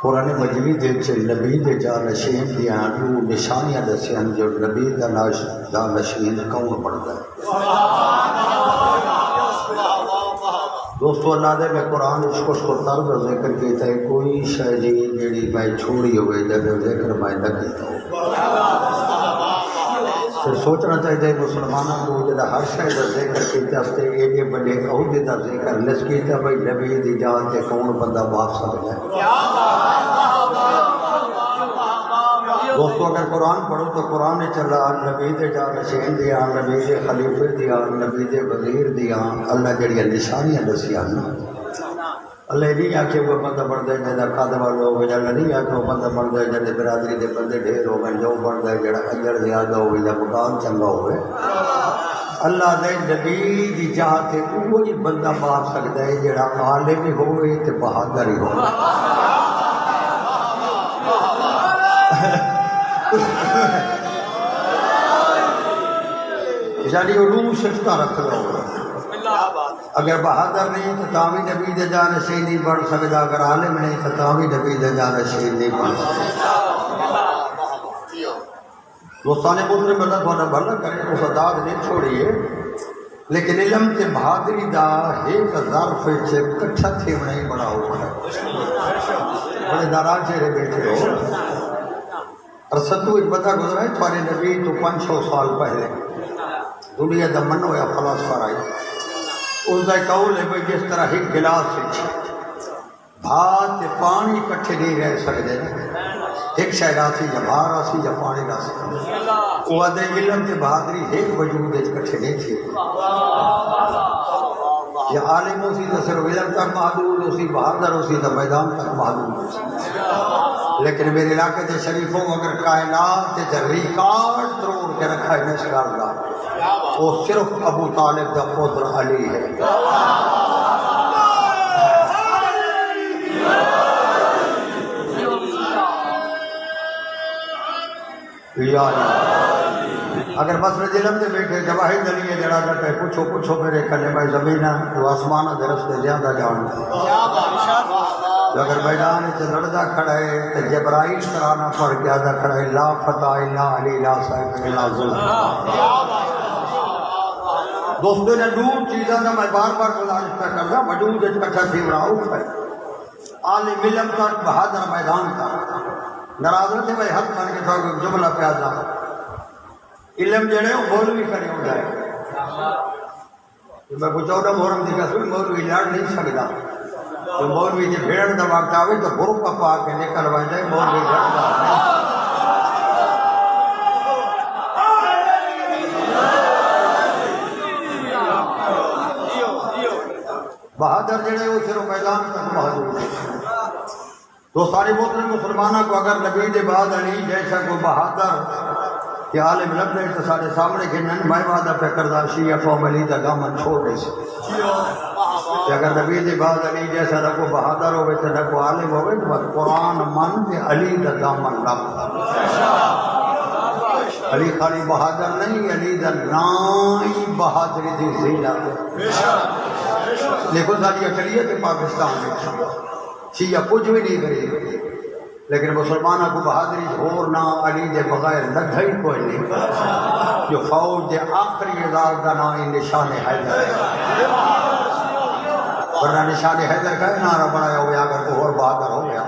قرآن مجید نبی دے جانشین دیاں دو نشانیاں دسیاں جو نبی دا جانشین کون بنتا ہے۔ دوستو اللہ دے میں قرآن اس کو طرز ذکر کیتا ہے، کوئی شے جیڑی میں چھوڑی ہوئے جب ذکر میں نہ کیتا ہوں۔ پھر سوچنا چاہیے مسلمانوں کو جڑا ہر شے دا ذکر کیتے واسطے ایڈے بڑے عہدے دا ذکر نس کیتا بھائی نبی دی جان تے کون بندہ باپ سکتا ہے۔ دوستو اگر قرآن پڑھو تو قرآن چلا نبی دے جانشین دیاں، نبی دے خلیفے دیاں، نبی دے وزیر دیاں اللہ جڑیاں نشانیاں دسیاں نا، اللہ نہیں آکھے وہ بندہ بن دے جہاں قد والے ہو گئے، اللہ نہیں آکھے وہ بندہ بن دے جہاں برادری دے بندے ڈھیر ہو گئے، جو بن دے جہاں اجر زیادہ ہو گئے یا مقام چنگا ہوئے۔ اللہ دے نبی دی جہاں تے وہی بندہ مار سکتا ہے جہاں عالم بھی ہوئے تے بہادر ہی ہوئے۔ یعنی علوم شفتہ رکھ لو، اگر بہادر نہیں تو تاوی نبی دے جانشین نہیں بن سکتا، اگر عالم نہیں تو تاوی نبی دے جانشین نہیں بن سکتا۔ دوستان محترم اللہ تھوڑا بھلا کرے اس داد نہیں چھوڑیے، لیکن علم تے بہادری دا ایک ظرف سے کٹھا تھے نہیں بڑا ہوگا ہے۔ بڑے ناراض چہرے بیٹھے ہو، ارسطو ایک بتا گزرا ہے تھوڑے نبی تو 500 سال پہلے دنیا دا من ہویا فلاسفہ آئی، اس دا قول ہے بھئی جس طرح ایک گلاس سے بھات پانی کٹھے نہیں رہ سکتے، ایک شاید آسی یا بھار آسی یا پانی آسی، وہ دے علم تے بہادری ایک وجود ایک کٹھے نہیں تھے۔ یا عالم ہو سی تو صرف علم تک محدود ہو سی، بہادر ہو سی تو میدان تک محدود ہو سی، لیکن میرے علاقے کے شریفوں اگر کائنات تے ریکارڈ تروڑ کے رکھا ہے نشکار دا، وہ صرف ابو طالب دا پتر علی ہے۔ اگر مسرد علم دے بیٹھے جواہر دلیے جڑا جاتا ہے پوچھو میرے کنے بھائی زمینہ تو آسمانہ دے رستے زیادہ جانتا ہے، اگر میدان سے لڑدا کھڑا ہے تو جبرائیل کرانا پڑ گیا دا کھڑا ہے لا فتح الا علی لا صاحب الا ظلم۔ دوستوں نے دور چیزاں دا میں بار گزارش کر رہا وجود اکٹھا تھی راؤف ہے، عالم علم کا بہادر میدان کا ناراض ہوتے بھائی حق مان کے ساتھ جملہ پیازا علم جڑے وہ مولوی کرے ہو جائے، میں کچھ اور محرم دی قسم مولوی لڑ نہیں سکتا، تو مولوی جی بھیڑ دا وقت آوے تو برقع پا کے نکل وائے مولوی لڑتا بہادر جڑے وہ صرف میدان تک محدود ہے۔ تو سارے محترم مسلمانوں کو اگر نبی دے بعد علی جیسا کو بہادر کہ عالم لب نے تو سارے سامنے گنن میں وعدہ پہ کردہ شیعہ قوم علی دا دامن چھوڑ دے سے، کہ اگر نبی دے بعد علی جیسا نہ کو بہادر ہوئے تو نہ کو عالم ہوئے تو بس قرآن من دے علی دا دامن لب۔ علی خالی بہادر نہیں، علی دا نائی بہادری دی زینت۔ دیکھو ساری اقلیت پاکستان میں شیعہ کچھ بھی نہیں کرے، لیکن مسلمانوں کو بہادری ہور نہ علی دے بغیر لگا ہی کوئی نہیں، جو فوج دے آخری ادار کا نام ہی نشان حیدر ہے، ورنہ نشان حیدر کا ہی نعرہ بنایا ہوا اگر کوئی اور بہادر ہو گیا،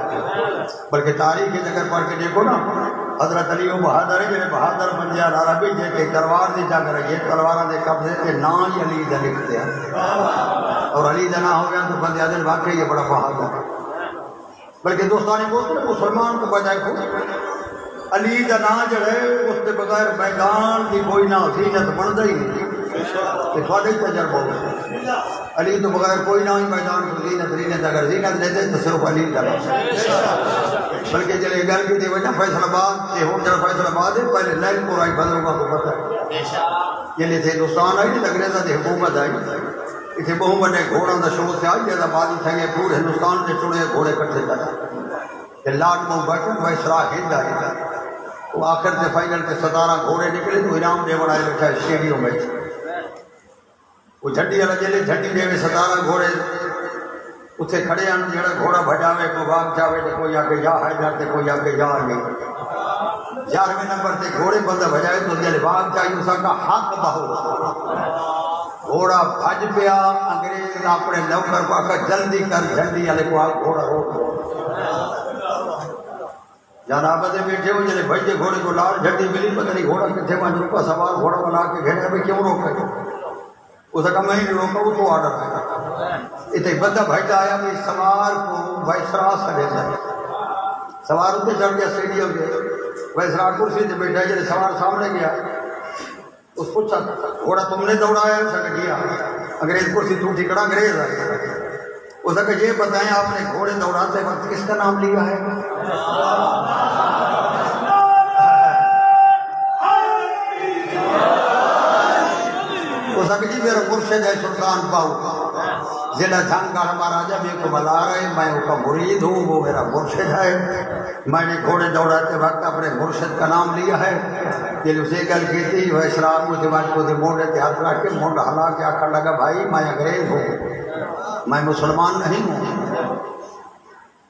بلکہ تاریخ کی جگہ پڑھ کے دیکھو نا حضرت علی وہ بہادر ہے جنہیں بہادر بن جائے عربی جے کہ تلوار دی جا کر یہ تلوار دے قبضے کے نام ہی علی دا لکھتے ہیں، اور علی دا نہ ہو گیا تو بندے دل واقعی یہ بڑا بہادر ہے۔ بلکہ دوستانی مسلمان کو بجائے کو علی دا نا جڑے اس کے بغیر میدان کی کوئی نہ زینت بنتا ہی نہیں، کہ تھوڑے تجربہ ہو علی تو بغیر کوئی نہ ہی میدان کو زینت اگر زینت لیتے تو صرف علی دا، بلکہ چلے گل کی دی وجہ فیصل آباد یہ ہو جڑا فیصل آباد ہے پہلے لائن پور آئی بدلوں کو پتہ ہے، یہ تھے ہندوستان آئی نہیں انگریزوں کی حکومت آئی، اتنے بہت بڑے گھوڑوں کا شو سے آئی جیسا بازی تھے پورے ہندوستان سے چنے گھوڑے کٹھے کرے، لاٹ مو بیٹھے وائسرا ہند آئی، وہ آخر سے فائنل کے 17 گھوڑے نکلے تو انعام دے بڑھائے بیٹھا ہے اسٹیڈیم میں، وہ جھنڈی والا جلے جھنڈی دے 17 گھوڑے اتنے کھڑے ہیں جڑا گھوڑا بھجاوے کو بھاگ جاوے تو کوئی آگے جا حیدر تے کوئی آگے جا نہیں 11ویں نمبر تے گھوڑے بندہ بھجائے تو جلے بھاگ چاہیے اس کا حق بہو گھوڑا بھج پیا انگریز اپنے نوکر کو آکا جلدی کر جلدی والے کو گھوڑا روک جناب دے بیٹھے ہو جلے بھجے گھوڑے کو لال جھنڈی ملی پتہ نہیں گھوڑا کتنے وہاں روکا سوار گھوڑا بنا کے گھیرے میں کیوں روکے اس کا میں نہیں روکا وہ تو آڈر ہے اتنے بندہ بھجا آیا بھی سوار کو وائسرا سڑے جائے سوار اتنے چڑھ گیا اسٹیڈیم کے وائسرا کرسی سے بیٹھا جلے سوار سامنے گیا اس پوچھا گھوڑا تم نے دوڑایا اس کا کیا انگریز کرسی تو ٹھیکڑا انگریز آئے اس کا یہ بتائیں آپ نے گھوڑے دوڑاتے وقت کس کا نام لیا ہے اس کا جی میرا مرشد ہے سلطان باؤ ضلع جھانگڑ مہاراجا میں کو بلا رہے میں اس کا مرید ہوں وہ میرا مرشد ہے میں نے گھوڑے دوڑاتے وقت اپنے مرشد کا نام لیا ہے دل اسے گل کی تھی وہ اسلام کو دیواج کو موڑے کے ہاتھ رکھ کے مونڈ ہلا کے آخر لگا بھائی میں انگریز ہوں میں مسلمان نہیں ہوں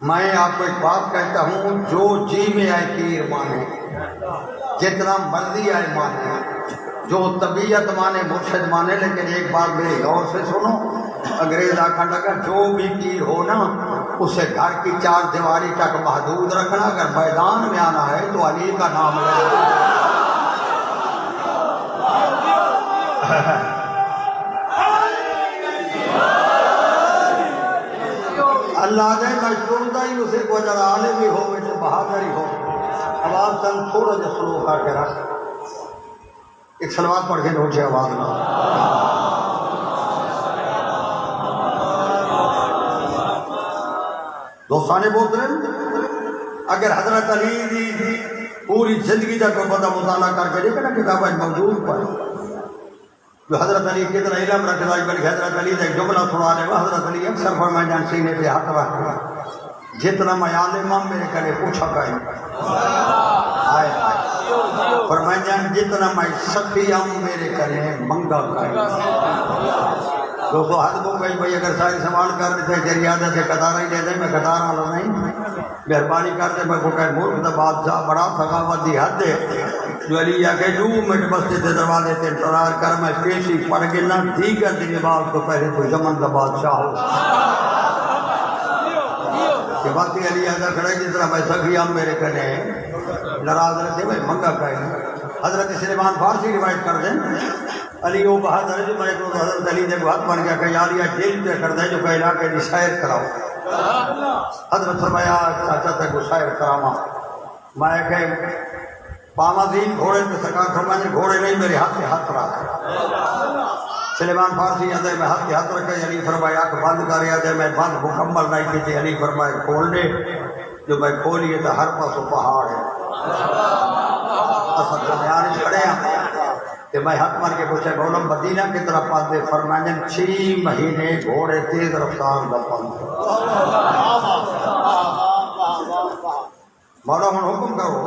میں آپ کو ایک بات کہتا ہوں جو جی میں آئے پیر مانے جتنا مرضی آئے مانے جو طبیعت مانے مرشد مانے لیکن ایک بات میری غور سے سنو انگریز آخر لگا جو بھی پیر ہو نا اسے گھر کی 4 دیواری تک محدود رکھنا اگر میدان میں آنا ہے تو علی کا نام لینا اللہ دے مشہور ہی اسے کو اگر عالم ہی ہو تو بہادر ہی ہو آواز تن تھوڑا جا سلو کر کے رکھ ایک سلوات پڑھ کے نوچے آواز نہ دوستانے بولتے ہیں اگر حضرت علی دی پوری زندگی کا کوئی بندہ مطالعہ کر کے دیکھے نا کتابیں موجود پر جو حضرت علی کتنا علم رکھتا ہے بلکہ حضرت علی کا ایک جملہ سنا رہے وہ حضرت علی اکثر فرمائے جان سینے پہ ہاتھ رکھ جتنا میں عالم ہوں میرے کنے پوچھا کہیں آئے فرمائے جان جتنا میں سخی ہوں میرے کنے منگا کہیں دوستو حد کو کہیں بھائی اگر ساری سوال کر رہے تھے جری عادت ہے قطارہ ہی دے دیں میں قطار والا نہیں مہربانی کرتے میں کو کہیں ملک دا بادشاہ بڑا ثقافت دی حد ہے جو علی آگے 2 منٹ بستے تھے دروازے تے انتظار کر میں پیشی پڑھ کے نہ دیگر دن بعد تو پہلے تو یمن دا بادشاہ ہو کہ باقی علی آگے کھڑے جس طرح میں سخی ہم میرے کنے ناراض رہتے میں منگا کہیں حضرت سلیمان فارسی روایت کر دیں علی وہ بہادر جو میں کو حضرت علی نے بہت بن گیا کہ یار یہ جیل پہ کر دے جو کہ علاقے کی شاعر کراؤ حضرت فرمایا چاچا تک کو شاعر کراما میں کہ پامازین گھوڑے پہ سرکار فرمائے گھوڑے نہیں میرے ہاتھ پہ ہاتھ رکھ سلیمان فارسی اندر میں ہاتھ پہ ہاتھ رکھے علی فرمایا کہ بند کر دے میں بند مکمل نہیں کی تھی علی فرمائے کھول دے جو میں کھولیے تو ہر پاسوں پہاڑ ہے اصل درمیان کھڑے ہیں کہ میں حق مار کے پوچھے بولم مدینہ کی طرف پاتے فرمائیں 6 مہینے گھوڑے تیز رفتار کا پند مولا من حکم کرو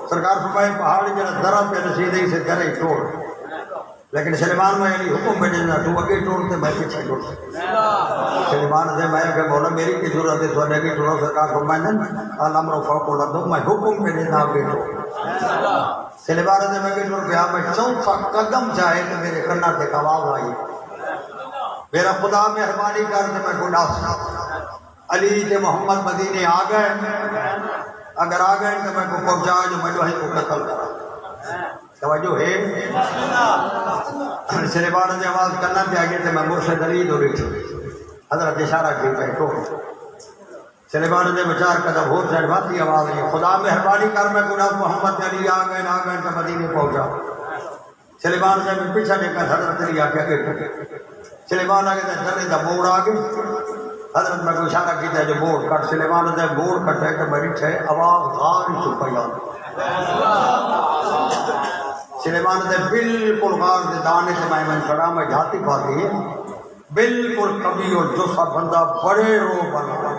سرکار فرمائے پہاڑ جنہیں ذرا پہ رسیدے سے کرے توڑ لیکن سلیمان میں علی حکم میں دینا تو اگے توڑتے میں پیچھے توڑتے سلیمان سے میں کہ مولا میری کی ضرورت ہے تو اگے توڑو سرکار فرمائیں الامر فوق العلم میں حکم میں دینا اگے توڑ سلیمان سے میں کہ توڑ گیا میں 4 قدم جائے تو میرے کنا سے آواز آئی میرا خدا مہربانی کر دے میں گناہ علی کے محمد مدینے آ گئے اگر آ گئے تو میں کو پہنچا جو میں جو ہے کو قتل کرا توجہ ہے سلیمان سے آواز کرنا پہ آگے تو میں مرشد علی دو رہی حضرت اشارہ کی پہ تو سلیمان سے بچار قدم ہو جائے باتی آواز ہے خدا مہربانی کر میں گناہ محمد علی آ گئے تو مدینے پہنچا سلیمان سے میں پیچھے لے کر حضرت علی آ کے آگے سلیمان آگے تو جلے دا موڑ آگے حضرت میں کو اشارہ کیتا ہے جو موڑ کٹ سلیمان سے موڑ کٹے تو میری چھے آواز غار چپیا سلیمان سے بالکل غار سے دانے سے میں کھڑا میں جاتی پاتی ہے بالکل کبھی اور جو سا بندہ بڑے رو بنا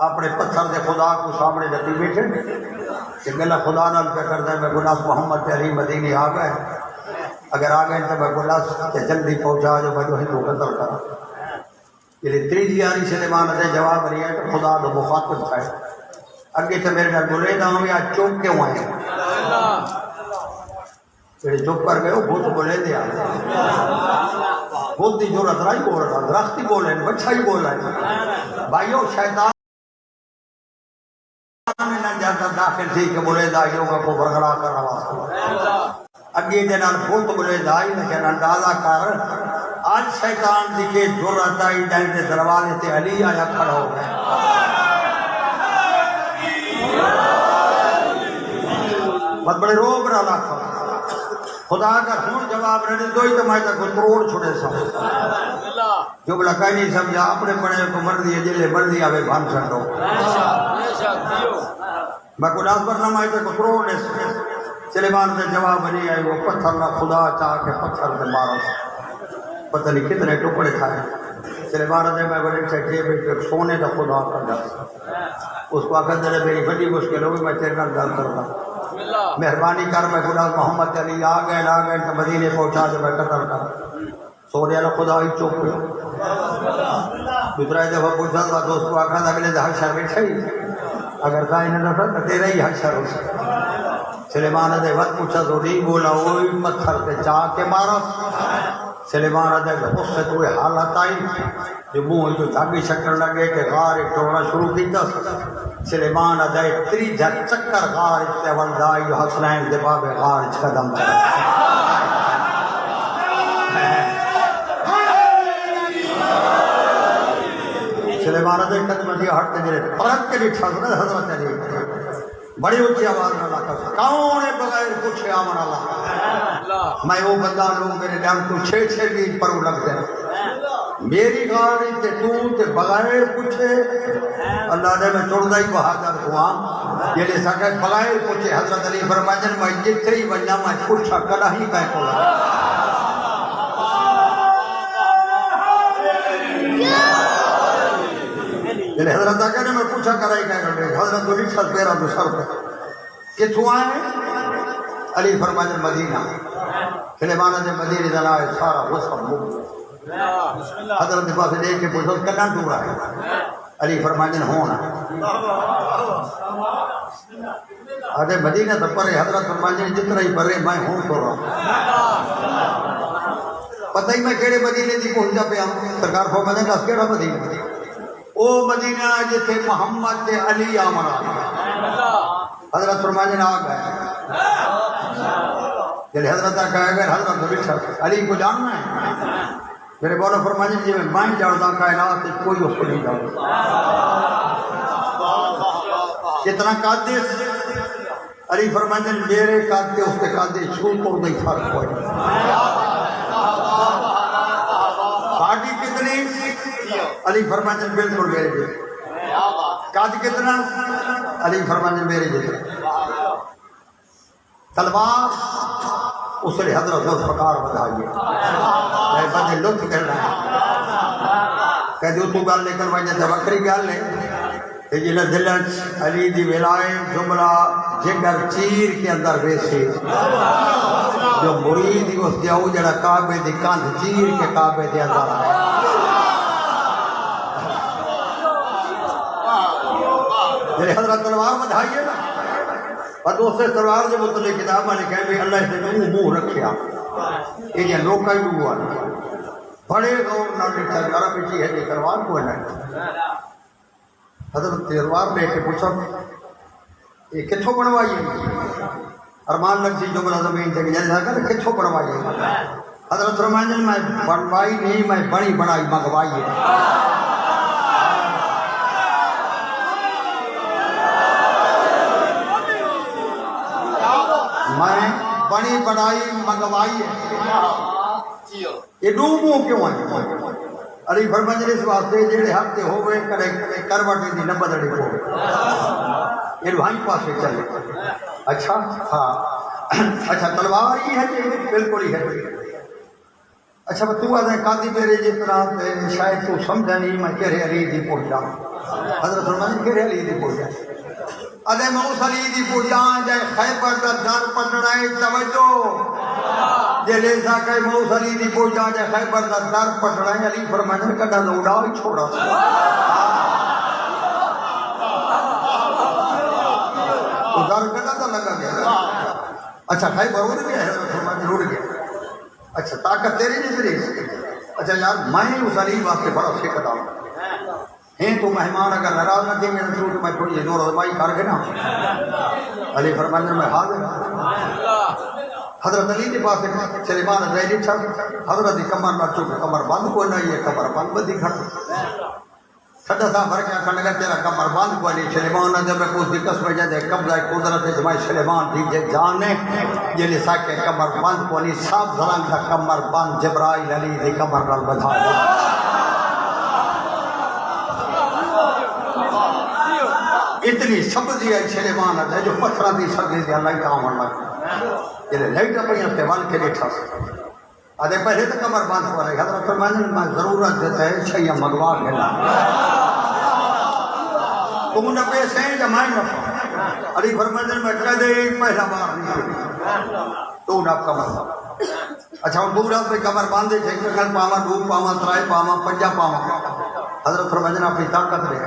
اپنے پتھر سے خدا کو سامنے جتی بیٹھے کہ گلہ خدا نال پہ کر دے میں گناہ محمد علی مدینی آ گئے اگر آ گئے تو میں گناہ سے جلدی پہنچا جو میں جو ہندو قتل کرا کہ تیجی آری سلیمان دے جواب رہی ہے تو خدا دو مخاطب تھا اگے تو میرے گھر بولے دا ہوں یا چوک کیوں آئے کہ چپ کر گئے ہو بھوت بولے دیا بہت دی جورت رائی بول رہا درختی بولے بچہ ہی بول رہا بھائیو شیطان میں نہ جاتا داخل تھی کہ بولے دا یوگا کو برگڑا کر رہا اگے جنال بہت بولے دائی نے کہ اندازہ کر آج شیطان دیکھے جورت آئی جائیں دے دروازے تے علی آیا کھڑا ہو گئے بہت بڑے روب رہا تھا خدا کا سن جواب رہنے دو ہی تو میں تک کروڑ چھوڑے سا جو بلا کہیں نہیں سمجھا اپنے بڑے کو مر دیئے جلے مر دیا بے بھان چھڑو میں کو ناس پر نہ میں تک کروڑ سلیمان سے جواب نہیں آئے وہ پتھر نہ خدا چاہ کے پتھر سے مارا پتہ نہیں کتنے ٹکڑے کھائے سلیمان سے میں بڑے چھے جیب سونے کا خدا کر جا اس کو آخر دے میری بڑی مشکل ہوئی میں تیرے نال گل کر رہا مہربانی کر میں خدا محمد علی آ گئے تو مدینے پہنچا دے میں قتل کر سونے والا خدا ہی چوک پہ دوسرا دفعہ پوچھا تھا دوست کو آخر اگلے دہر شر بیٹھا ہی اگر تھا انہیں دفعہ تو تیرا ہی حشر ہو سکتا سلیمان دے وقت پوچھا تو نہیں بولا وہی پتھر پہ چاہ کے مارا سلیمان دے اس سے تو حالت آئی جو منہ جو دھاگی شکر لگے کہ غار ایک ٹوڑنا شروع کیتا سلیمان دے تری چکر غار استعمال دائی جو حسنین دے باب غار اس قدم چلا سلیمان دے قدم دیا ہٹتے جلے پرت کے لیے ٹھاکر حضرت علی بڑی اچھی آواز میں لاتا کون ہے بغیر پوچھے آمن اللہ میں وہ بندہ لوگ میرے ڈیم تو 6 دن پرو لگ جائے میری گاڑی تے بغیر پوچھے اللہ نے میں چھوڑ دائی بہادر ہوا یہ لے سکے بغیر پوچھے حضرت علی فرمائن میں جتنے ہی بنیا میں پوچھا کلا ہی میں کو یعنی حضرت آگے نے میں پوچھا کرائی کیا کر رہے حضرت علی چھت پیرا دو سر پہ کتھو آئے علی فرمائن مدینہ سلیمان سے مدینہ جنا ہے سارا وہ سب مک حضرت پاس دیکھ کے پوچھو کنا دور آئے علی فرمائن ہونا آدھے مدینہ تو پرے حضرت فرمائن جتنا ہی پرے میں ہوں تو رہا پتہ ہی میں کیڑے مدینہ دی پہنچا پہ ہوں سرکار فرمائن دس کیڑا مدینہ او مدینہ جتے محمد تے علی آمنا حضرت فرمائن آ گئے جلے حضرت کہا گئے حضرت بچھا علی کو جاننا ہے میرے بولا فرمائن جی میں جاڑتا کائنات کوئی اس کو نہیں جاڑتا کتنا قادس علی فرمائن میرے قادے اس کے قادے چھول کو نہیں فرق ہوئے باقی کتنی علی فرمائن بالکل میرے جیسے قاد کتنا علی فرمائن میرے جیسے تلوار اس نے حضرت ذوالفقار بدھائیے میں بندے لطف کر رہا ہے کہ جو تو گل نکل وجہ سے وکری گل ہے جنہ دلچ علی دی ولایت جملہ جگر چیر کے اندر ویسے جو مرید ہی اس دیاؤ جڑا کعبے دی کاندھ چیر کے کعبے دے اندر آئے جنہیں حضرت تلوار بدھائیے نا اور دوسرے تلوار جو مطلب کتاب نے کہا بھی اللہ سے منہ رکھیا یہ لوکا ہی ہوا بڑے غور نہ لکھا عرب کی ہے یہ تلوار کو ہے حضرت تلوار لے کے پوچھا یہ کتھوں بنوائیے ارمان لگسی جو بنا زمین سے کہ کتھوں بنوائیے حضرت فرمائیں میں بنوائی نہیں میں بڑی بڑائی منگوائی میں بڑی بڑائی منگوائی ہے یہ ڈوبوں کیوں ہیں علی فرمائن اس واسطے جڑے ہفتے ہوئے کرے کروٹی دی نہ بدلے کو یہ وہیں پاسے چلے اچھا ہاں اچھا تلوار ہی ہے بالکل ہی ہے اچھا تو آدھے قاضی میرے جس طرح شاید تو سمجھا نہیں میں کہہ رہے علی دی پہنچا حضرت فرمائن کہہ رہے علی دی پہنچا ادے میں اس علی دی پہنچا جائے خیبر دا دار پٹنا ہے توجہ جلے سا کہ موسلی دی پوجا جے خیبر دا در پٹڑا علی فرمانے کڈا لوڑا ہی چھوڑا سا تو در کڈا تو لگا گیا اچھا خیبر اڑ گیا ہے فرمانے اڑ گیا اچھا طاقت تیری نہیں تیری اچھا یار میں اس علی واسطے بڑا فکر ہوں ہیں تو مہمان اگر ناراض نہ تھے میرے رسول میں تھوڑی دور رضائی کر کے نا علی فرمانے میں حاضر حضرت علی کے پاس سلیمان علیہ چھا حضرت کمر نہ چوکے کمر بند کو نہ یہ کمر بند بدی کھڑ چھٹا سا بھر کے کھڑ گیا تیرا کمر بند کو نہیں سلیمان نے جب کو دقت میں جے قبضہ قدرت جمائی سلیمان دی جے جانے یہ لسا کے کمر بند کو نہیں سب زرنگ کا کمر بند جبرائیل علی دی کمر نال بدھا اتنی سبزی ہے سلیمان ہے جو پتھرہ دی سبزی دی اللہ کا آمن لگا یہ لائٹ اپنی اپنے وال کے لیٹھا سے آدھے پہلے تو کمر باندھ ہو رہی حضرت فرمانے میں ضرورت دیتا ہے چھیا مگوا کے لا تم نہ پیسے ہیں جمائیں نہ علی فرمانے میں کہہ دے پہلا بار نہیں تو نہ کمر اچھا ان پورا پہ کمر باندھے چھے کل پاما دو پاما ترائی پاما پنجا پاما حضرت فرمانے اپنی طاقت لے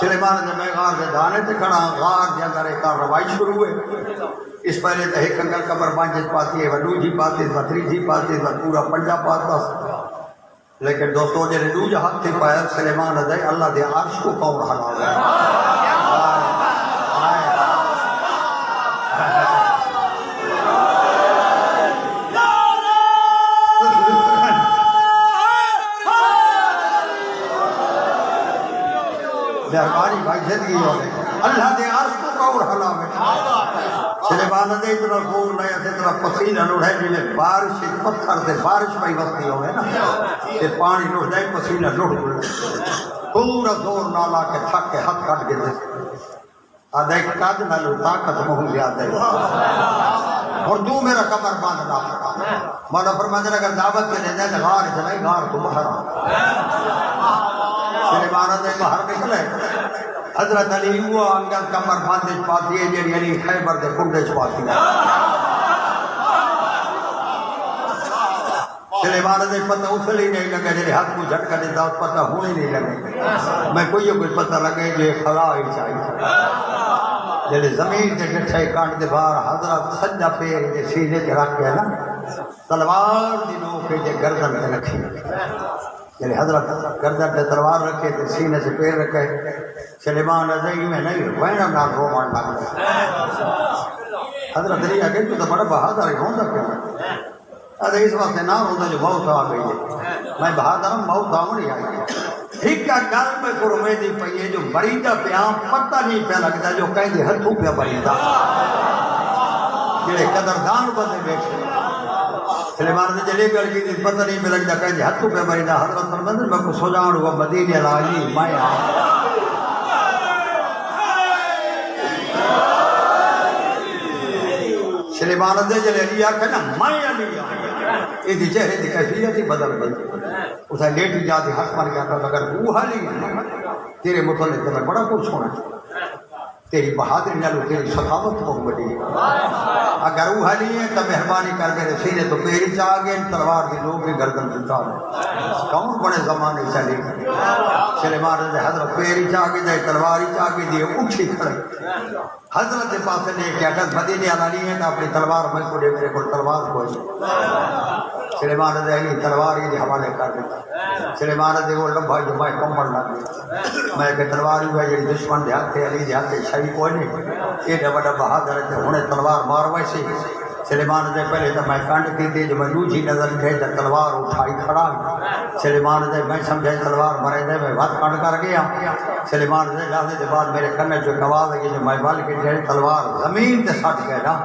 سلیمان نے میں غار دے دانے تے کھڑا غار دے اندر ایک کارروائی شروع ہوئے اس پہلے تو ایک انگل کمر بانجت پاتی ہے وڈو جی پاتی ہے وطری جی پاتی ہے پورا پنجا پاتا لیکن دوستوں نے دو جہاں تھے پایا سلیمان نے اللہ دے عرش کو کون حلا ہوئے مہربانی بھائی زندگی ہو گئی اللہ دے عرش کو کون حلا ہوئے سلیمان نے اتنا خون لیا تھے اتنا پسینہ لوڑ ہے جنہیں بارش پتھر سے بارش میں وقتی ہو گئے نا کہ پانی لوڑ جائے پسینہ لوڑ پورا زور نالا کے تھک کے ہاتھ کٹ کے دے آدھے کد نہ لو طاقت مہو زیادہ ہے اور تو میرا کمر باندھ لا مولا فرماتے ہیں اگر دعوت کے لے جائے غار چلائے غار تو باہر سلیمان نے باہر نکلے حضرت علی ہوا انگل کمر باندھ پاتی ہے جی علی خیبر دے کنڈے چپاتی ہے سلیمان نے پتہ اسے ہی نہیں لگا جی ہاتھ کو جھٹکا دیتا اس پتہ ہونے نہیں لگے میں کوئی پتہ لگے جو خلا ہی چاہیے جی زمین کے جٹھے کانٹ دے باہر حضرت سجا پیر کے سینے کے رکھ کے نا تلوار دی نو کے جی گردن کے رکھی یعنی حضرت گردن پہ تلوار رکھے تھے سینے سے پیر رکھے سلیمان رضی میں نہیں وینا نال رو مان لگ حضرت علی آگے تو بڑا بہادر ہوں سکتے ہیں ارے اس وقت نہ ہوتا جو موت آ گئی ہے میں بہادر ہوں موت آؤں نہیں آئی ایک کا گل میں کرمے دی پئی ہے جو مریضہ پہ آم پتہ نہیں پہ لگتا جو کہیں دے ہتھوں پہ مریضہ جڑے قدردان بندے بیٹھے سلیمان نے جلے گل کی پتہ نہیں پہ لگتا کہیں دے ہتھوں پہ مریضہ حضرت فرماتے میں کو سجان ہوا مدینے لالی میں آؤں سلیمان نے جلے علی آکھے نا میں علی آؤں یہ دی چہرے دی کیفیت ہی بدل گئی اسے لیٹی جاتی ہاتھ مار گیا تھا مگر وہ حالی تیرے متعلق میں بڑا کچھ ہونا تیری بہادری نالو تیری سخاوت بہت بڑی اگر وہ حالی ہے تو مہربانی کر میرے سینے تو پیری چاہ گئے تلوار کی لوگ کی گردن چلتا ہے کون بڑے زمانے چلے سلیمان نے حضرت پیری چاہ گئی دے تلواری چاہ گئی دیے اٹھی کھڑے حضرت کے پاس لے کے اگر مدینے علی ہے تو اپنی تلوار میں کو دے میرے کو تلوار کو سلیمان نے علی تلوار ہی حوالے کر دیتا سلیمان نے وہ لمبا جو میں کمبل لگ گیا میں کہ تلوار ہی ہے جی دشمن دے ہاتھ علی دے ہاتھ شہید کوئی نہیں یہ بڑا بہادر ہے ہنے تلوار مار ویسے سلیمان نے پہلے تو میں کنڈ کی تھی جو میں دوجی نظر تھے تو تلوار اٹھائی کھڑا سلیمان نے میں سمجھے تلوار مرے دے میں وقت کنڈ کر گیا سلیمان نے لانے کے بعد میرے کنے جو آواز ہے جو میں بال کے جائے تلوار زمین تے سٹ گئے نا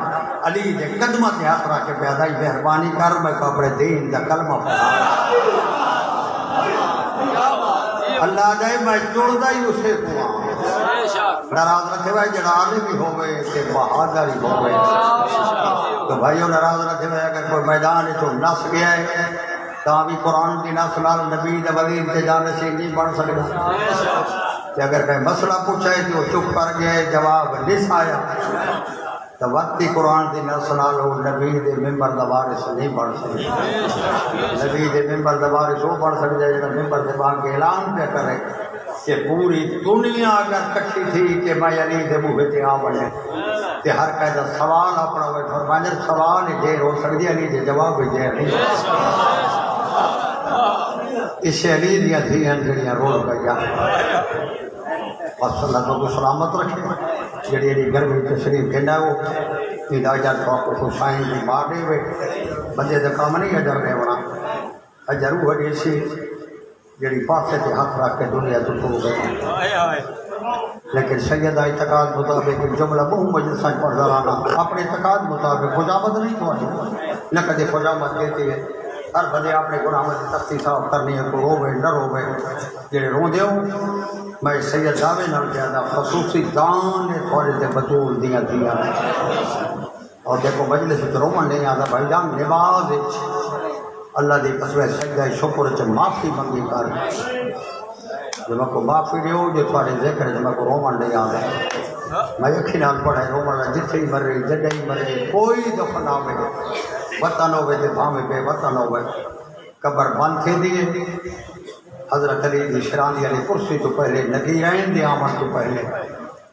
علی دے قدمہ تے ہاتھ رکھ کے پیدا ہی مہربانی کر میں کو اپنے دین دا کلمہ پڑھا اللہ جائے میں جوڑدا ہی اسے کو ناراض رکھے ہوئے جڑا عالم ہوئے تے بہادر ہی ہوئے تو بھائیوں ناراض رکھے ہوئے اگر کوئی میدان تو نس گیا ہے تو بھی قرآن کی نسل نبی ولی تے جانشین نہیں بن سکتا کہ اگر کوئی مسئلہ پوچھے تو چپ کر گئے جواب لس آیا تو وقتی قرآن دی نسل لو نبی دے ممبر دا وارث نہیں بن سکتے. نبی دے ممبر دا وارث وہ بن سکتا ہے جب ممبر سے باہر کے اعلان پہ کرے کہ پوری دنیا اگر کٹھی تھی کہ میں علی دے منہ تے آ بنے تے ہر قاعدہ سوال اپنا ہوئے فرمایا سوال ہی دیر ہو سکتی علی دے جواب بھی دیر نہیں. اس علی دیا تھی جڑیاں رول گئی بس اللہ تو سلامت رکھے جڑی علی گرمی تشریف کہنا وہ اجازت کو حسین کی مار دے ہوئے بندے کا کام نہیں اجر رہے ہونا اجر وہ ایسی جڑی پاسے تے ہاتھ رکھ کے دنیا تو ٹر گئی. لیکن سیدہ اعتقاد مطابق جملہ بہو مجلساں پڑھتا رہنا اپنے اعتقاد مطابق خجامت نہیں تھوڑی نہ کدے خجامت دیتی ہے. ہر بندے اپنے گناہوں کی تختی صاف کرنی ہے کوئی روے نہ روے جڑے روندے ہو میں سید دعوے نال کہدا خصوصی دان نے تھوڑے تے بطول دیاں دیاں اور دیکھو مجلس وچ رومن نہیں آتا بھائی جان نماز وچ اللہ دی قسم سجدہ شکر وچ معافی منگی کر جب کو معافی دیو جو تھوڑے ذکر جب کو رومن نہیں آتا میں اکھی نال پڑھے رومن جتھے ہی مرے جگہ ہی مرے کوئی دفن آوے وطن ہوئے تے بھاوے بے وطن ہوئے قبر بند تھی دیے حضرت علی دی شرانی علی کرسی تو پہلے نگیرین دی آمد تو پہلے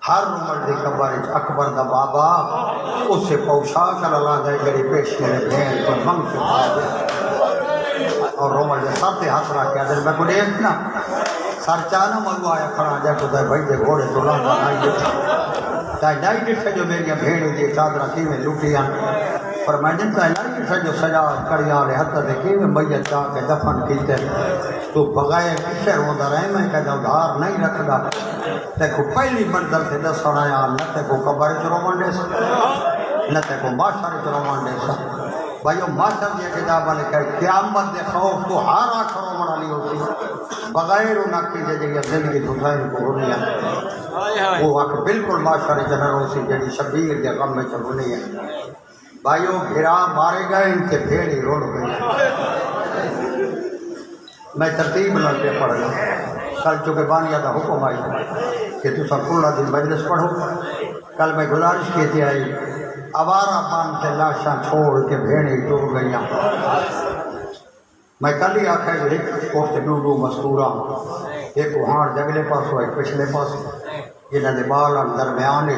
ہر عمر دی قبر اکبر دا بابا اس سے پوشا کر اللہ دے گری پیش کرے بھین تو منگ چکا دے اور عمر دے سر تے ہاتھ رکھ کے ادھر میں کو دیکھنا سر چانا ملو آیا کھڑا جا کو دے بھائی دے گھوڑے تو لانگا نائی دیکھا تائی نائی دیکھا جو میری بھین دی چادرہ کی میں لوٹیاں پر میں جنتا ہے نائی دیکھا جو سجا کڑیاں رہے حتی دیکھی میں میت چاہ کے دفن کیتے تو بغائے کسے روندہ رہے میں کہتا ادھار نہیں رکھ دا تیکو پہلی منظر سے دسن آیا نہ تیکو قبر چرو منڈے سا نہ تیکو معاشر چرو منڈے سا بھائیو معاشر دیا کتابہ لکھا ہے قیامت دے خوف تو ہار آخروں منا لی ہوتی بغیر انہاں کی جگہ زندگی دھوٹائیں کو ہونی ہے وہ وقت بالکل معاشر جنر ہو سی جنی شبیر دے غم میں چل ہونی ہے. بھائیو گھرا مارے گئے ان کے بھیڑی روڑ گئے. میں ترتیب نہ پہ پڑھ گیا کل چونکہ بانیہ دا حکم آئی کہ تو سب کل دن مجلس پڑھو. کل میں گزارش کی تھی آئی آوارہ پان سے لاشاں چھوڑ کے بھیڑی ٹور گئیاں. میں کل ہی آکھا جو ایک کوفت ڈوڈو مستورہ ایک وہاں جگلے پاس ہو ایک پچھلے پاس جنہاں دے بالان درمیان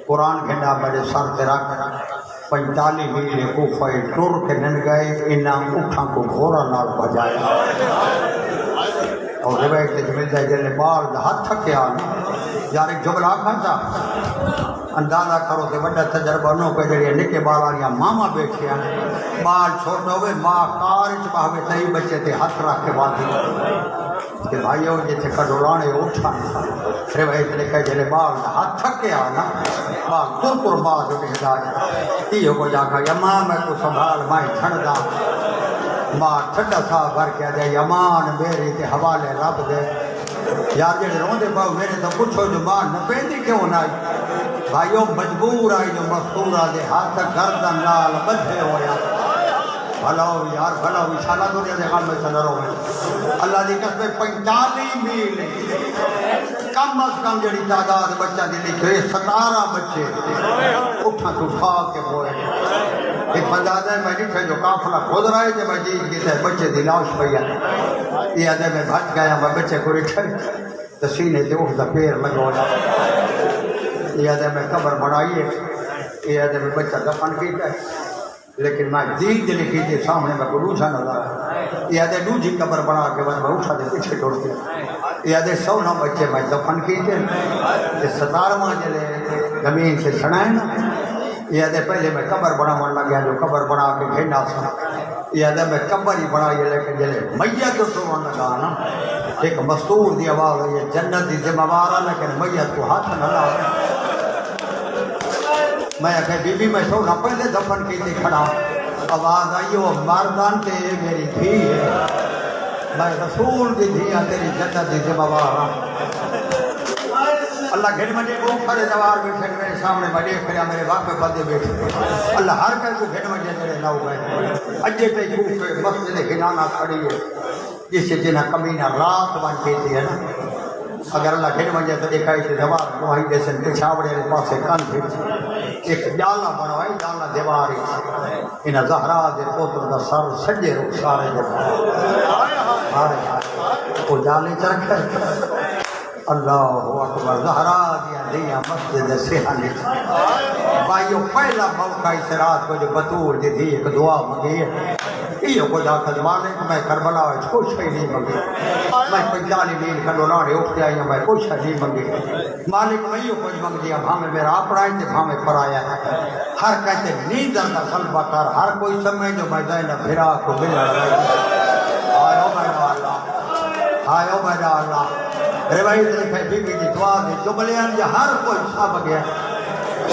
قرآن گھنڈا بڑے سر تے رکھ 45 میل کوفہ ٹر کے نن گئے انہاں اٹھاں کو گھوڑا نال بجایا اور روایت تے ملتا ہے جلے بال دا ہاتھ تھکے آنا یار ایک جملہ کھاتا اندازہ کرو کہ بڑا تجربہ نو کوئی جڑی نکے بال آ ماما بیٹھے ہیں بال چھوٹا ہوئے ماں کار چ باوے تئی بچے تے ہاتھ رکھ کے باندھی کہ بھائیو جتھے کڈولانے اٹھا روایت لکھے جلے بال دا ہاتھ تھکے آنا بال تر بعد اٹھ ہدایت یہ کو جا کہا ماں میں کو سنبھال میں چھڑ دا ماں ٹھڈا سا بھر کے دے امان میری تے حوالے رب دے یار جڑے روندے پاؤ میرے تو پوچھو جو ماں نہ پیندی کیوں نہ آئی بھائیو مجبور آئی جو مستورہ دے ہاتھ گردن نال بدھے ہویا بھلاو یار بھلاو انشاءاللہ دنیا دے غم میں چلا رہو میں اللہ دی قسم 45 میل کم از کم جڑی تعداد بچہ دی لکھے 17 بچے اٹھا تو کھا کے بوئے ایک بندہ ہے میں نہیں جو قافلہ خود رہے تھے میں جیت گئے تھے بچے دی لاش پیا یہ آدھے میں بھج گیا میں بچے کو رکھے تو سینے سے اٹھتا پیر لگویا یہ آدھے میں قبر بنائیے یہ آدھے میں بچہ دفن کیتا ہے لیکن میں دیکھ دلی کی تھی سامنے میں کو دوسرا نظر آیا یہ آدھے دوسری قبر بنا کے بعد میں اٹھا دے پیچھے ٹوڑ کے یہ آدھے 16 بچے میں دفن کیتے یہ 17واں جلے زمین سے چھڑائیں نا یہ آدھے پہلے میں قبر بنا لگیا جو قبر بنا کے گھنڈا سا یہ آدھے میں قبر ہی بنائی لیکن جلے میت تو سوان لگا نا ایک مستور دی آواز ہے یہ جنت دی ذمہ وار لیکن میت کو ہاتھ نہ لاؤ میں آخر بی بی میں سونا پہلے دفن کی تھی کھڑا آواز آئی وہ مردان تے میری دھی ہے میں رسول دی دھیاں تیری جنت دی ذمہ وار اللہ گھر مجھے کو کھڑے دوار بیٹھے میرے سامنے بڑے کھڑیا میرے واقع بندے بیٹھے اللہ ہر کر کو گھر مجھے میرے نو گئے اجے پہ جھوٹے مسجد ہنانا کھڑی ہے جس سے جنہ کمینہ رات بن کے تھی ہے نا اگر اللہ گھن ونجے تو دکھائی تے دیوار وہی دیسن پچھاوڑے والے پاسے کان پھر ایک جالا بنوائی جالا دیوار ان زہرا دے پوتر دا سر سجے رخسارے دے وہ جالے چ رکھے اللہ اکبر زہرا دیا دیا مسجد سہانے بھائیو پہلا موقع اس رات کو جو بطور دی تھی ایک دعا مانگی یہ کو جا کر مالک میں کربلا کچھ ہی نہیں مانگی میں 45 میل کا ڈولاڑے اٹھتے آئی ہوں میں کچھ نہیں مانگی مالک میں یہ کچھ مانگ دیا بھامے میرا اپڑائی تے بھامے پرایا ہر کہتے نیندر کا غلبہ کر ہر کوئی سمجھ جو میں دائنہ پھرا کو ملنا آئے ہو میرا اللہ آئے ہو میرا اللہ روایت لکھے بی بی دی دعا دی جملیاں جا ہر کوئی سب گیا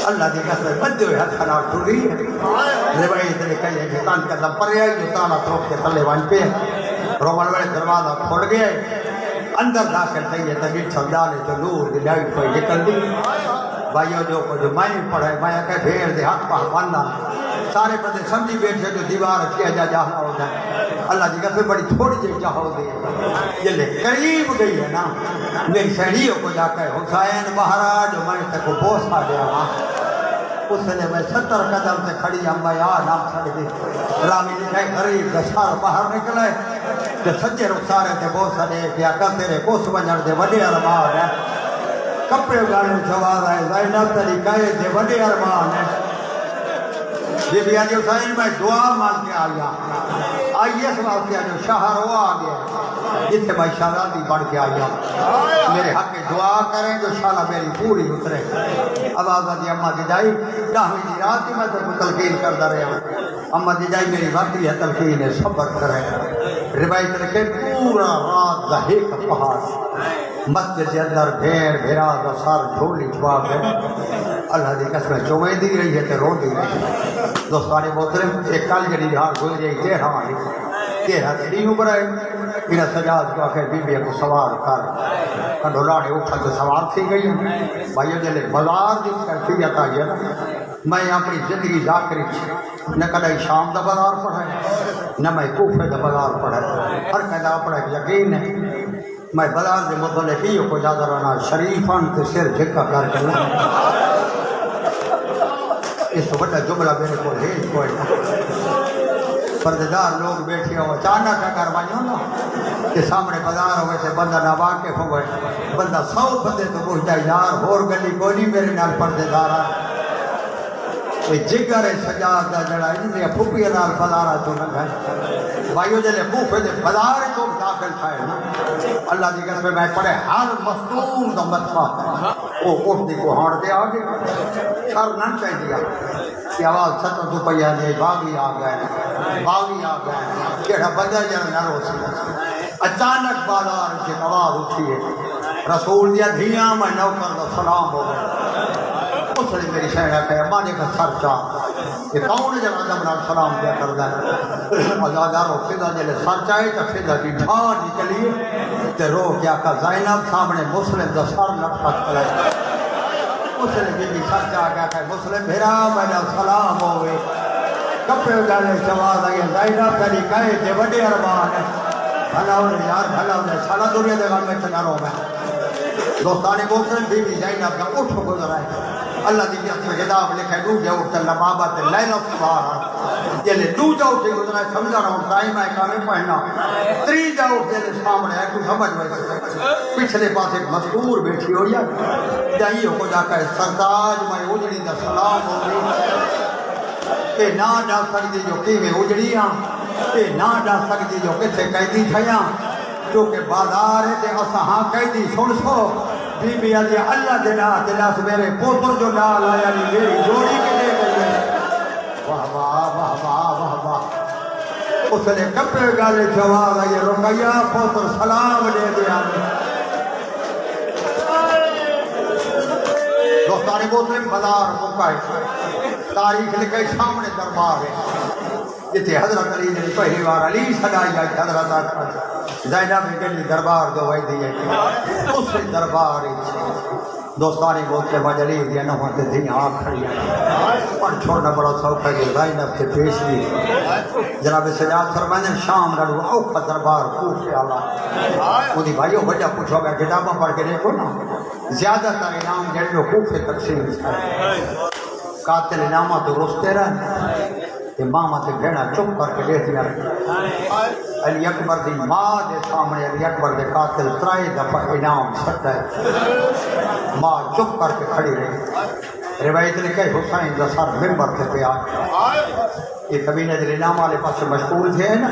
اللہ دی قسم بدے ہوئے ہاتھ کھڑا ٹوری روایت لکھے یہ شیطان کا دم پر آئی جو تالا تروک کے تلے وان پہ رومن والے دروازہ کھوڑ گئے اندر داخل تھئی ہے تبھی چھوڑالے جو نور دی لائٹ کوئی نکل دی بھائیو جو کو جو میں پڑھے میں کہ بھیڑ دے ہاتھ پاہ باندھا سارے بندے سمجھی بیٹھے جو دیوار کیا جا جانا ہو جائے اللہ جی قسم بڑی تھوڑی جی چاہو دی یہ لے قریب گئی ہے نا میری سہیلیوں کو جا کر حسین مہاراج میں تک بوسا دیا وہاں اس نے میں 70 قدم سے کھڑی ہم میں نام چھڑ دی رامی لکھے غریب دشار باہر نکلے کہ سجے رخسارے تے بوسا دے کیا کر تیرے کوس بنر دے وڈے ارمان ہے کپڑے گانے جواز آئے زینب طریقہ دے وڈے ارمان ہے بی بی علی حسین میں دعا مانگ کے آیا آئیے اس وقت جو شہر ہوا آ گیا جتنے میں شہزادی بڑھ کے آیا میرے حق میں دعا کریں جو شالہ میری پوری اترے آواز آدھی اماں دی جائی 10ویں دی رات میں تو تلقین کرتا رہا ہوں اماں دی جائی میری واقعی ہے تلقین صبر کریں روایت رکھے پورا رات دا ایک پہاڑ مسجد کے اندر بھیڑ بھیرا دا سار جھولی جواب ہے اللہ دی قسم چویں دی رہی ہے تے رو دی رہی ہے دوستانے محترم ایک کل جڑی دھار ہوئی رہی 13 دن اوپر ہے میرا سجاد کو آخر بی بی کو سوار کر کنڈولاڑے اٹھا کے سوار تھی گئی ہیں بھائیو جلے بازار دی کیفیت آئی ہے نا میں اپنی زندگی ذاکری نہ کدی شام دا بازار پڑھا نہ میں کوفے دا بازار پڑھا ہر قیدہ اپنا ایک یقین ہے میں بازار دے مطلب ہی کو جادہ رہنا شریفان تے سر جھکا کر کے اس تو بڑا جملہ میرے کو ہے کوئی پردیدار لوگ بیٹھے ہو اچانک اگر بنو نا کہ سامنے بازار ہوئے سے بندہ نہ واقف ہو گئے بندہ 100 بندے تو پوچھتا یار اور گلی کوئی نہیں میرے نال پردیدار ہے جگر سجاد دا جڑا ہے پھوپی نال بازار تو نہ گئے بھائیو جلے کوفے دے بازار تو داخل تھائے نا اللہ دی قسم میں پڑھے ہر مستور دا مطفا وہ اٹھ دی کو ہاڑ دے آگے سر نہ چاہی دیا کہ آواز 70 روپیہ دے باغی آ گئے کیڑا بندہ جڑا نہ رو سی اچانک بازار سے آواز اٹھی ہے رسول دیا دھیاں میں نوکر دا سلام ہو گئے اس نے میری شہرہ کہا مانے کا سر چاہ کہ کون جب آدم نال سلام دیا کر دیں ازادارو فضا جلے سر چاہے تو فضا کی ڈھار نکلیے تے رو کیا کہ زینب سامنے مسلم دا سر لٹھا کھلے اس نے بھی سر چاہ گیا کہ مسلم بھیرا میرا سلام ہوئے کپڑے جالے سواد آئیے زینب تری کہے تے وڈے ارمان ہے بھلا انہیں یار بھلا انہیں سالہ دنیا دے غم میں چناروں میں دوستانے مسلم بھی زینب کا اٹھ گزر ہے اللہ دی جس میں کتاب لکھے دو جاؤ تلنا بابا تے لیلہ سبارا جلے دو جاؤ تے گزرا ہے سمجھا رہا ہوں ٹائم ہے کامیں پڑھنا 3 جاؤ جلے سامنے ہے تو سمجھ ویسے پچھلے پاس ایک مذکور بیٹھی ہو یا جائیے کو جا کر سرتاج میں اجڑی دا سلام ہو گئی کہ نہ جا سکتی جو کی میں اجڑی ہاں کہ نہ جا سکتی جو کتھے قیدی تھیاں جو کہ بازار ہے تے اسا ہاں قیدی سن سو بی بی علی اللہ دینا دلاس میرے پوتر جو نال آیا میری جوڑی کے لے گئی واہ واہ واہ واہ واہ واہ اس نے کپڑے گالے جواب آئیے رکیا پوتر سلام لے دیا دوستانی مسلم بازار مکائے تاریخ لکھے سامنے دربار ہے جتے حضرت علی نے پہلی بار علی سدائی آئی حضرت زینب گلی دربار دو وی دی اس دربار دوستانی مسلم علی دیا نہ ہوتے تھی آنکھ کھڑی پڑھ چھوڑنا بڑا سوکھا جو زینب سے پیش بھی جناب سجاد فرمانے شام رڑو اوکھا دربار کوفے آلہ وہ دی بھائیو بجا پوچھو گا کتابہ پڑھ کے دیکھو نا زیادہ تر انعام جڑے جو کوفے تقسیم ہے قاتل انعامہ تو رستے رہے امامہ تے بھیڑا چپ کر کے دیتی ہیں علی اکبر دی ماں دے سامنے علی اکبر دے قاتل ترائی دفعہ انعام سکتا ہے ماں چپ کر کے کھڑی رہی روایت لکھے حسین دا سر ممبر تھے پہ آئے یہ کبینے دل انعام والے پاس مشغول تھے نا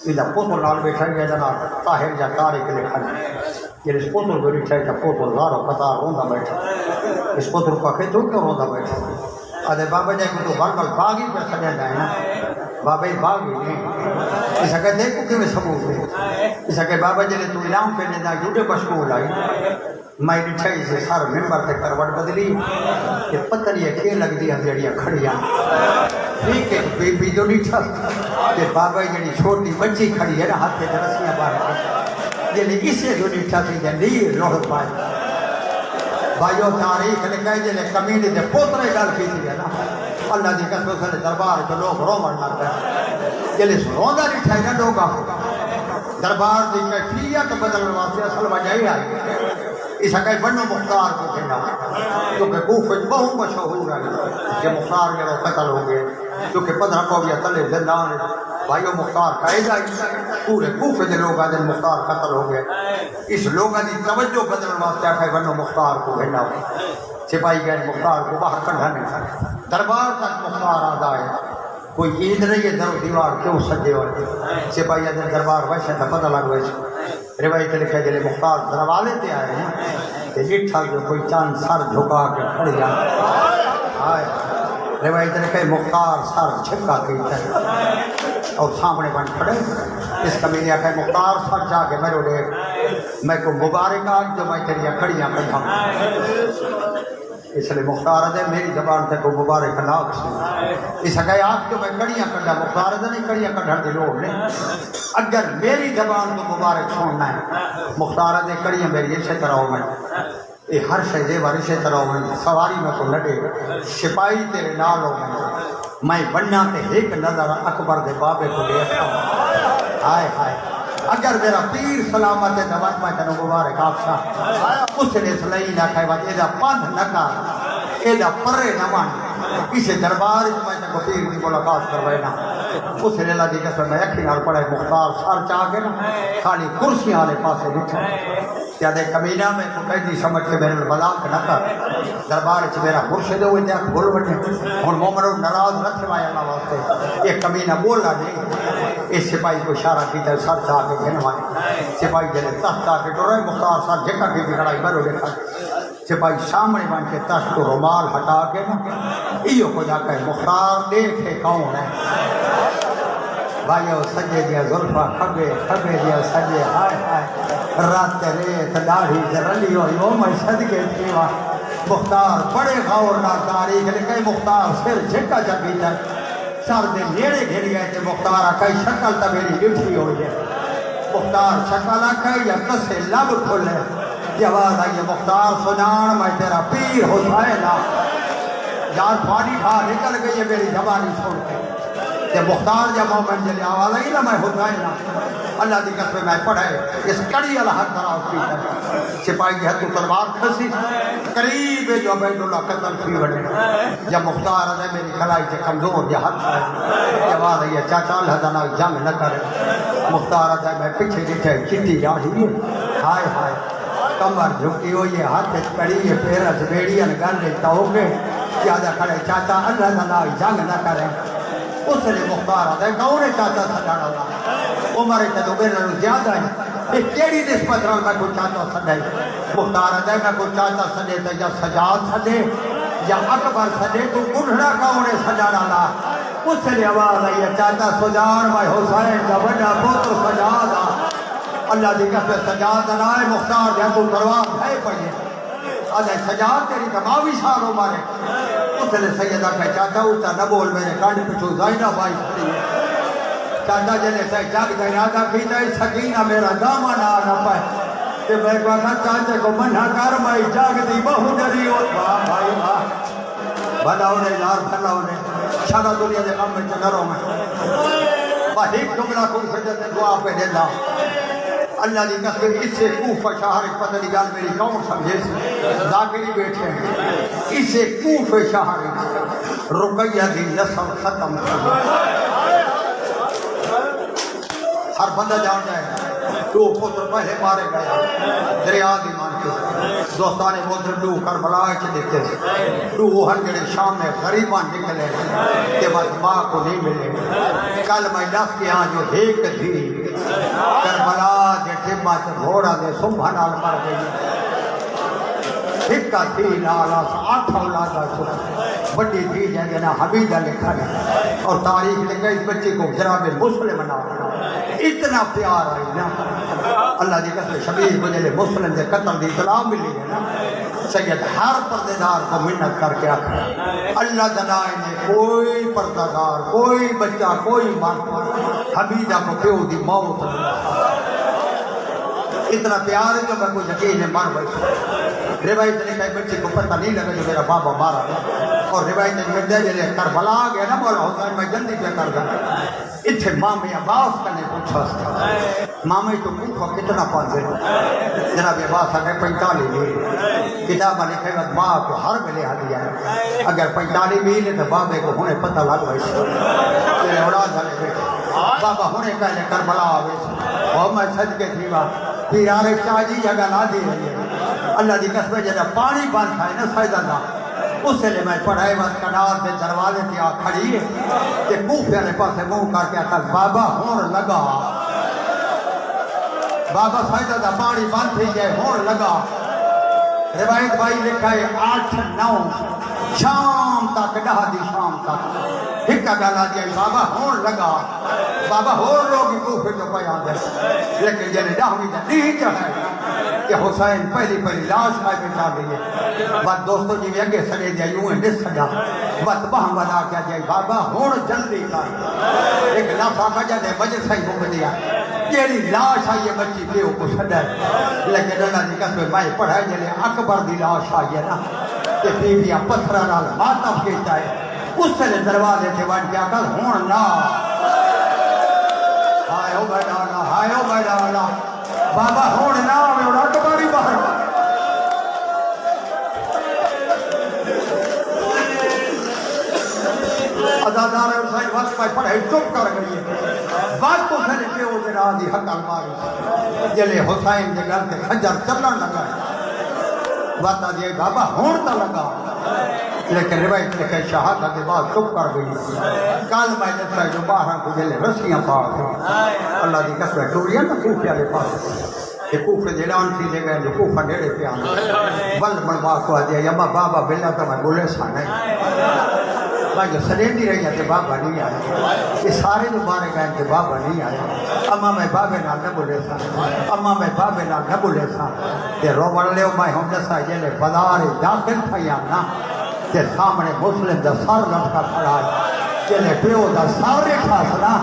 ادھا پوتل نال بیٹھا گیا جناب طاہر یا طارق لکھا یہ اس پوتل کو بیٹھا ہے پوتل زارو قطار روندہ بیٹھا اس پوتل کو آخر تو کیوں روندہ بیٹھا آدھے بابا جائے کو تو بلبل باغی پر سجا جائے نا بابا ہی باغی نہیں اسا کہ دیکھو کہ میں ثبوت ہے اسا کہ بابا جائے تو انعام پہ لینا جوڑے مشغول آئی میں بچھائی سے سر ممبر سے کروٹ بدلی کہ پتہ نہیں ہے کھے لگ دیا جڑیاں کھڑیاں ٹھیک ہے بی بی جو نہیں تھا کہ بابا جڑی چھوٹی بچی کھڑی ہے نا ہاتھ سے رسیاں باہر یعنی اسے جو نہیں تھا تھی جنی روح پائے بھائیو تاریخ لکھے جلے کمینے دے پوترے گل کی تھی نا اللہ دی قسم سے دربار کے لوگ رو مرنا کریں جلے روندہ نہیں ٹھائی نہ لوگا دربار دی کیفیت بدل واسطے اصل وجہ ہی آئی اس اگے بنو مختار کو کہنا کیونکہ کوفے بہت مشہور ہے کہ مختار جڑا قتل ہو گئے کیونکہ 15 قومیہ تلے زندان بھائیو مختار کہے جائے پورے کوفے دے لوگ آدھے مختار قتل ہو گئے اس لوگوں دی توجہ بدل واسطے آکھے بنو مختار کو کہنا سپاہی گئے مختار کو باہر کڑھانے دربار تک مختار آدھا ہے کوئی عید نہیں ہے در و دیوار کیوں سجے ہوئے سپاہی آدھے دربار ویسے تھا پتہ لگ ویسے روایت لکھے جلے مختار دروالے تے آئے ہیں کہ جٹھا جو کوئی چاند سر جھکا کے کھڑ جائے آئے روایت لکھے مختار سر جھکا کے اور سامنے بن کھڑے اس کمینے آکھے مختار سر جا کے میرے لے میں کو مبارک آج جو میں تیریاں کھڑیاں کھڑا اس لئے مختار دے میری زبان سے کو مبارک ناک سی اس اگے آپ جو میں کڑیاں کڑا مختار دے نہیں کڑیاں کڑھا دے لوگ نے اگر میری زبان تو مبارک سننا ہے مختار دے کڑیاں میری اسے طرح ہو میں یہ ہر شہدے بار اسے طرح ہو میں سواری میں کو لڑے سپاہی تیرے نال ہو میں بننا تے ایک نظر اکبر دے بابے کو دیکھتا ہوں آئے آئے اگر میرا پیر سلامت ہے دوات میں تنو مبارک آفشا اس نے سلائی نہ کھائے بات ایدہ پاندھ نہ کار ایدہ پرے نہ مان اسے دربار میں تنو پیر کی ملاقات کروائے نا اس نے اللہ دی قسم میں یقین اور پڑھے مختار سار چاہ کے نا خالی کرسی آلے پاسے بچھا کیا دے کمینہ میں تو قیدی سمجھ کے میرے بلاک نہ کر دربار چھ میرا مرشد ہوئے دیا بھول بٹھے اور مومنوں نراز رکھے وائے اللہ واسطے ایک کمینہ بولا نہیں اس سپاہی کو اشارہ کی تے سر چاہ کے گھنوائے سپاہی جلے تخت چاہ کے ٹورے مختار سر جھکا کی بھی کڑائی برو دیکھا سپاہی سامنے بن کے تخت کو رومال ہٹا کے نا ایو کو جا کر مختار دیکھے کون ہے بھائیو سجے دیا ظلفہ کھبے کھبے دیا سجے ہائے ہائے رات ریت داڑھی جرلی ہوئی وہ میں صدقے تھیوا مختار بڑے غور نہ تاریخ لکھے مختار سر جھکا جگی تک سر دے نیڑے گھر گئے تھے مختار کئی شکل تا میری ڈٹھی ہوئی ہے مختار شکل آکھے یا کسے لب کھلے جواز آئیے مختار سنان میں تیرا پیر حسینہ یار پھاڑی کھا نکل گئی ہے میری زبانی چھوڑ کے کہ مختار جب مومن جلے آوالا ہی نا میں حسینہ اللہ دی قسم میں پڑھے اس کڑی اللہ کرا اس کی طرح سپاہی کی حد تو تلوار کھسی قریب جو عبید اللہ قتل فی بڑھے جب مختار ہے میری کھلائی سے کمزور یہ حد ہے جب آ رہی ہے چاچا اللہ دانا جنگ نہ کرے مختار ہے میں پیچھے جٹھے چٹی راہی ہے ہائے ہائے کمر جھکی ہوئی ہے ہاتھ کڑی ہے پیرس بیڑیاں گل لیتا ہو گئے زیادہ کھڑے چاچا اللہ دانا جنگ نہ کرے اس نے مختار آتا ہے گونے چاہتا تھا جانا اللہ عمر چلو میرے زیادہ ہے یہ کیڑی نسبت رہا میں کو چاہتا سدے مختار آتا ہے میں کو چاہتا سدے تو یا سجاد سدے یا اکبر سدے تو گنہڑا گونے سجانا اللہ اس نے آواز آئی ہے چاہتا سجان میں حسین کا بڑا پوتر سجاد اللہ دی قسم سجاد نائے مختار جہاں تو پرواب ہے پڑھے آدھے سجاد تیری کماوی سال مارے اس نے سیدہ کہ چاہتا ہوتا نہ بول میرے کانڈ پچھو زائنہ بائی کھڑی ہے چاہتا جلے سے جاگ دینادہ کھیتا ہے سکینہ میرا دامن آنا پائے کہ میں کہا چاہتے کو منہ کر میں جاگ دی بہو ڈری ہوتا بھائی بھلا انہیں یار بھلا انہیں سارا دنیا کے کام میں چلا رہا میں بس ایک جملہ کو سجد دعا پہ دینا اللہ دی قسم اس سے کوفہ شہر پتہ نہیں گال میری کون سمجھے ذاکری بیٹھے ہیں اس سے کوفہ شہر رقیہ دی نسل ختم کر ہر بندہ جان جائے دو پتر پہلے مارے گئے دریا دی مان کے دوستانے موتر دو کربلا کے دیتے دو ہر جڑے شام میں غریبان نکلے کہ بس ماں کو نہیں ملے کل میں لفظ کے ہاں جو ایک تھی کربلا دے ٹھبا سے گھوڑا دے سنبھا نال مر گئی ہکا تھی لالا آٹھ اولادا سے بڑی تھی جنا حمیدہ لکھا ہے اور تاریخ لکھا اس بچے کو جناب مسلم بنا اتنا پیار آئی نا اللہ دی قسم شبیر بجلے مسلم سے قتل دی اطلاع ملی ہے نا سید ہر پردیدار کو منت کر کے آکھا اللہ دنائے نے کوئی پردیدار کوئی بچہ کوئی مرد حمیدہ کو پیو دی موت اتنا پیار ہے کہ میں کوئی یقین ہے مار بیٹھا روایت نے کہا بچے کو پتہ نہیں لگا جو میرا بابا مارا اور روایت نے مردہ جلے کربلا آ گیا نا مولا حسین میں جلدی پہ کر گیا اتھے مامی عباس کا نے پوچھا سکتا مامی تو کوفہ کتنا پاتے جناب عباس آگے 45 میل کتابہ لکھے گا ماں کو ہر ملے حدیہ ہے اگر 45 میل ہے تو بابے کو ہونے پتہ لگ ویسے تیرے اولاد والے بیٹھے بابا ہونے کہلے کربلا آوے اور میں سج کے تھی وہاں پھر آرے چاجی جگہ نہ دی رہی ہے اللہ دی قسم جنہ پانی بان کھائے نا سائدہ نہ اس سے لے میں پڑھائے وقت کنار دے دروازے تھی آ کھڑی ہے کہ کوفے والے پاس منہ کر کے آتا بابا ہون لگا بابا سائدہ دا پانی بند تھی جائے ہون لگا روایت بھائی لکھا ہے 8-9 شام تک ڈہا دی شام تک ہکا گالا دیا بابا ہون لگا بابا ہور لوگی کوفے تو پیا دے لیکن جنہیں ڈاہوی دا نہیں چاہے کہ حسین پہلی لاش میں بچا گئی ہے بات دوستوں جی اگے سڑے دیا یوں ہے نس سجا بات بہم بنا کیا جائے بابا ہون جلدی کر ایک لفظ آقا جانے وجہ صحیح ہو دیا تیری لاش آئی ہے بچی پیو کو سڑا ہے لیکن اللہ نے کہتے میں پڑھائے جلے اکبر دی لاش آئی ہے نا کہ بیویاں پتھرہ نال ماتم کیتا ہے اس سے دروازے سے بڑھ کیا کر ہون نا ہائے ہو بیڈالا بابا ہون نا میں اڑا کباری باہر ازادار حسین وقت میں پڑھے چپ کر گئی ہے بات تو سے لکھے ہو جنا دی حق الماری جلے حسین دے گھر کے خجر چلن لگا ہے بات آدھی بابا ہون تا لگا لیکن روایت لکھے شہادت کے بعد چپ کر گئی کل میں جب سے جو باہر کو جلے رسیاں پاڑ گئی اللہ دی قسم ٹوریاں نا کوفے والے پاس کہ کوفے جلان تھی لے گئے جو کوفہ ڈیڑے پہ آنے بل بڑھوا کو آدھیا یما بابا بلا تو میں بولے سا نہیں میں جو سلیندی رہی ہے کہ بابا نہیں آیا یہ سارے جو مارے گئے کہ بابا نہیں آیا اما میں بابے نال نہ بولے سا اما میں بابے نال نہ بولے سا کہ رو بڑھ لے میں ہم جیسا جلے بازار داخل تھا یا نا کہ سامنے مسلم دا سر لٹکا کھڑا ہے جلے پیو دا سر رکھا سنا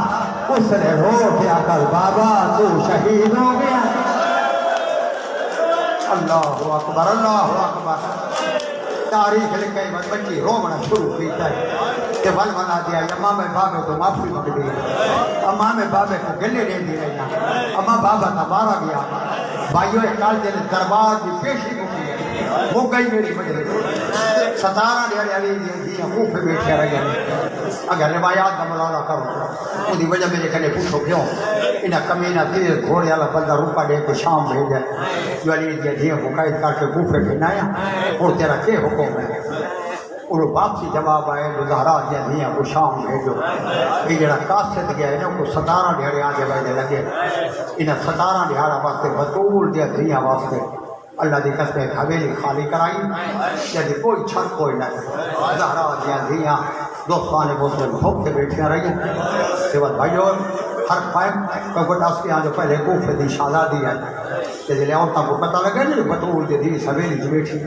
اس نے رو کیا کر بابا تو شہید ہو گیا اللہ اکبر تاریخ لکھے بچی رومنا شروع کیتا ہے کہ ول بنا دیا اماں میں بابے کو معافی مانگ دی اماں میں بابے کو گلے دے دی رہی اماں بابا کا مارا گیا بھائیو کال دن دربار کی پیشی کو کی وہ گئی میری مجلس 17 ڈیڑے علی دی منہ پہ بیٹھے رہ گئے اگر روایات کا ملاحظہ کرو وہ وجہ میرے کنے پوچھو کیوں انہیں کمینہ تیز گھوڑے والا بندہ روپا دے کے شام بھیجا جو علی دی مقید کر کے منہ پہ پھنایا اور تیرا کیا حکم ہے اور واپسی جواب آئے جو زہرا دیا وہ شام بھیجو یہ جڑا قاصد گیا ہے نا کو 17 ڈیڑے آگے بھیجے لگے انہیں 17 ڈیڑا واسطے بطول دیا دیا واسطے اللہ دی قسم حویلی خالی کرائی یعنی کوئی چھت کوئی نہ زہرا دیا دوستان مسلم بھوک کے بیٹھیاں رہی ہیں کہ بس بھائیو ہر قائم کوئی ڈاس کے آج پہلے کوفے دی شہزادی ہے کہ جلے عورتوں کو پتہ لگے نہیں بطول دے دی سویلی دی بیٹھی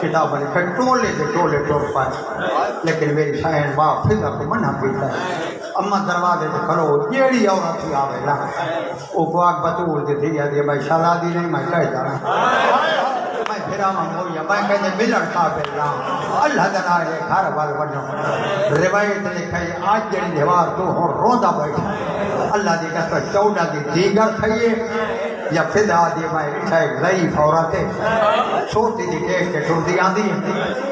کتاب نے پھر ٹولے ٹول پائے لیکن میری شہن باں فضا کو منع پیتا ہے اما دروازے سے کھڑو جیڑی عورت ہی آوے نا وہ کو آگ بطول دے دی میں شہزادی نہیں میں کہہ جانا میں پھرا مویا میں کہنے ملن قابل نہ اللہ دنا ہے گھر وال بنو روایت لکھائی آج جڑی دیوار تو ہو روندا بیٹھا اللہ دی قسم 14 دی دیگر کھائیے یا فدا دی میں اٹھا ایک ضعیف عورت ہے چھوٹی دی دیکھ کے ٹردی آندی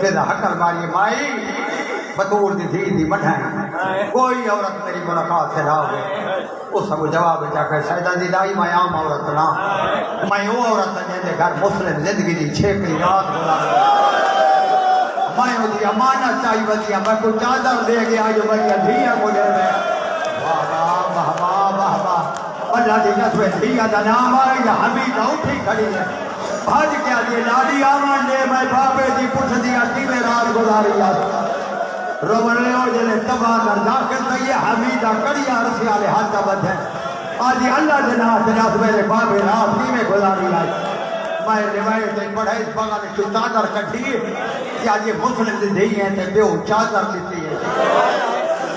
فدا حکل ماری مائی بطور دی بڑھائیں کوئی عورت میری ملاقات سے نہ ہوئے اس کو جواب چاہ کر شاہدہ دی دائی میں عام عورت نہ میں وہ عورت جیسے گھر مسلم زندگی دی 6 کی رات گزار میں وہ دی امانت چاہی بدیا میں کو چادر دے گیا جو میں دھیا کو دے میں واہ واہ واہ واہ واہ اللہ دی قسم دھیا دا نام آئے یا حمید اٹھی کھڑی ہے بھاج کیا دی لاڈی آمان دے میں بابے دی پٹھ دیا کی میں رات گزاری آتا روڑے ہو جلے تباہ کر داخل تو یہ حمیدہ کڑیا رسی آلے حادثہ بد ہے آجی اللہ جناس میرے بابے رات ہی میں گزاری آئی میں روایت پڑھا اس بگا نے جو چادر کٹھی ہے کہ آج یہ مسلم دی ہیں تے بے چادر لیتی ہے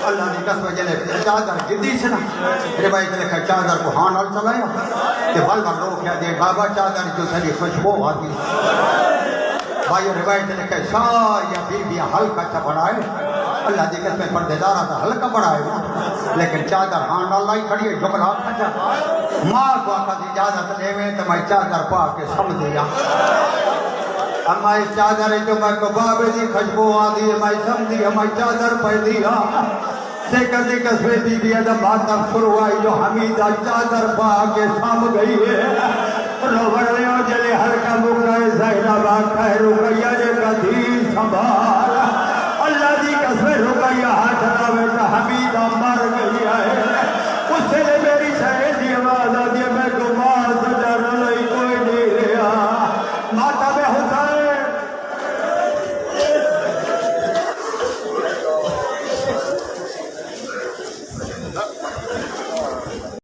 اللہ نے قسم جلے چادر جدی سے نا روایت لکھا چادر کو ہاں نال چلایا کہ بل بل روکیا دے بابا چادر جو سری خوشبو آتی بھائی روایت لکھا ساری بیبیاں ہلکا چا بڑھائے اللہ دی قسم پردیدارہ تا ہلکا بڑھائے لیکن چادر ہاں نال لائی کھڑی ہے جملہ کھچا ماں کو آقا دی اجازت لے میں تو میں چادر پا کے سمجھ دیا اما اس چادر جو میں کو بابے دی خوشبو آدھی ہے میں سمجھ دیا میں چادر پہ دیا دیکھر دی قسم بی بی ادم باتر شروع آئی جو حمیدہ چادر پا کے سمجھ گئی ہے روڑے ہو جلے ہلکا مکرائے زہرہ با خیر رکیہ جے کا دین سنبھال اللہ دی قسم رکیہ